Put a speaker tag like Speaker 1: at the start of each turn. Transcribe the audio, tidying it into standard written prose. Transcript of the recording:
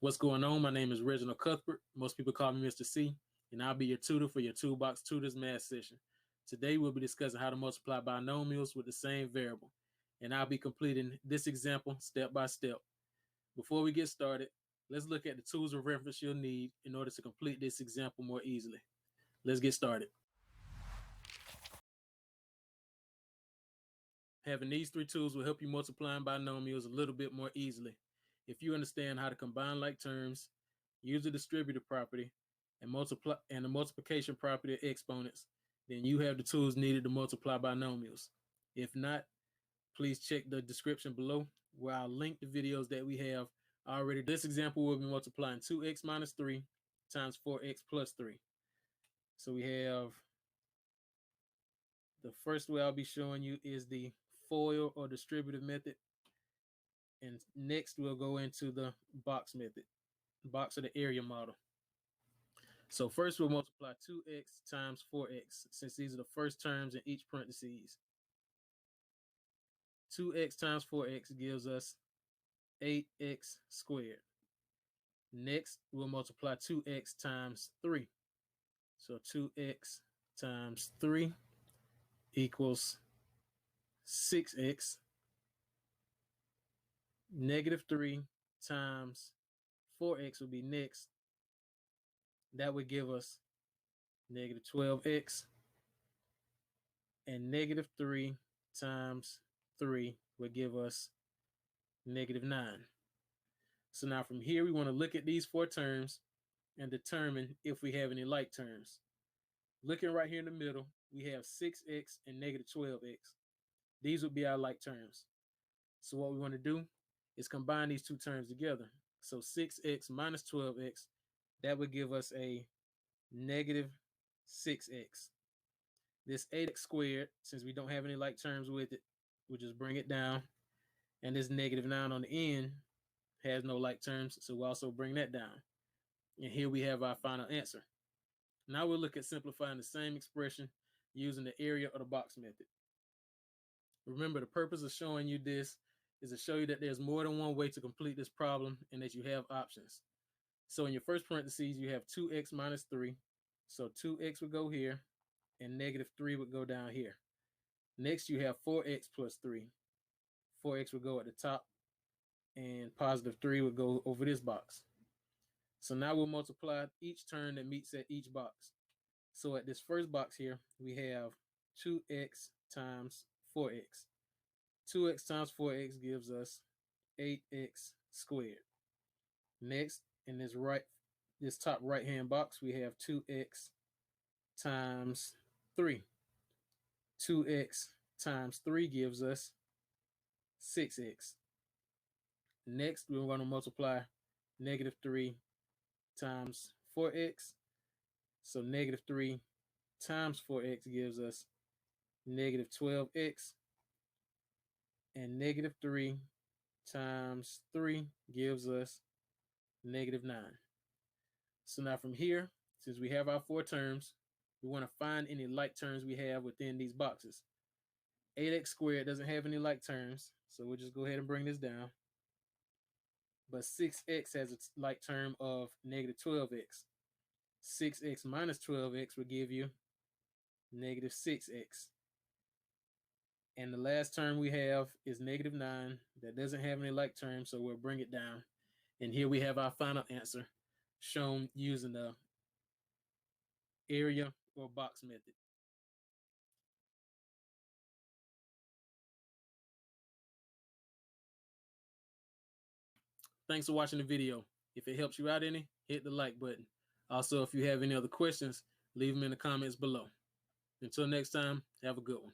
Speaker 1: What's going on? My name is Reginald Cuthbert. Most people call me Mr. C, and I'll be your tutor for your Toolbox Tutors math session. Today we'll be discussing how to multiply binomials with the same variable, and I'll be completing this example step by step. Before we get started, let's look at the tools of reference you'll need in order to complete this example more easily. Let's get started. Having these three tools will help you multiply binomials a little bit more easily. If you understand how to combine like terms, use the distributive property, and the multiplication property of exponents, then you have the tools needed to multiply binomials. If not, please check the description below where I'll link the videos that we have already. This example will be multiplying 2x minus 3 times 4x plus 3. So we have the first way I'll be showing you is the FOIL or distributive method. And next we'll go into the box method, box or the area model. So first we'll multiply 2x times 4x, since these are the first terms in each parentheses. 2x times 4x gives us 8x squared. Next we'll multiply 2x times 3. So 2x times 3 equals 6x. Negative 3 times 4x would be next. That would give us negative 12x. And negative 3 times 3 would give us negative 9. So now from here, we want to look at these four terms and determine if we have any like terms. Looking right here in the middle, we have 6x and negative 12x. These would be our like terms. So what we want to do is combine these two terms together. So 6x minus 12x, that would give us a negative 6x. This 8x squared, since we don't have any like terms with it, we'll just bring it down. And this negative 9 on the end has no like terms, so we'll also bring that down. And here we have our final answer. Now we'll look at simplifying the same expression using the area or the box method. Remember, the purpose of showing you this is to show you that there's more than one way to complete this problem and that you have options. So in your first parentheses, you have 2x minus 3. So 2x would go here and negative 3 would go down here. Next, you have 4x plus 3. 4x would go at the top and positive 3 would go over this box. So now we'll multiply each term that meets at each box. So at this first box here, we have 2x times 4x. 2x times 4x gives us 8x squared. Next, in this top right-hand box, we have 2x times 3. 2x times 3 gives us 6x. Next, we're going to multiply negative 3 times 4x. So negative 3 times 4x gives us negative 12x. And negative 3 times 3 gives us negative 9. So now from here, since we have our four terms, we want to find any like terms we have within these boxes. 8x squared doesn't have any like terms, so we'll just go ahead and bring this down. But 6x has a like term of negative 12x. 6x minus 12x will give you negative 6x. And the last term we have is negative 9. That doesn't have any like terms, so we'll bring it down. And here we have our final answer shown using the area or box method. Thanks for watching the video. If it helps you out any, hit the like button. Also, if you have any other questions, leave them in the comments below. Until next time, have a good one.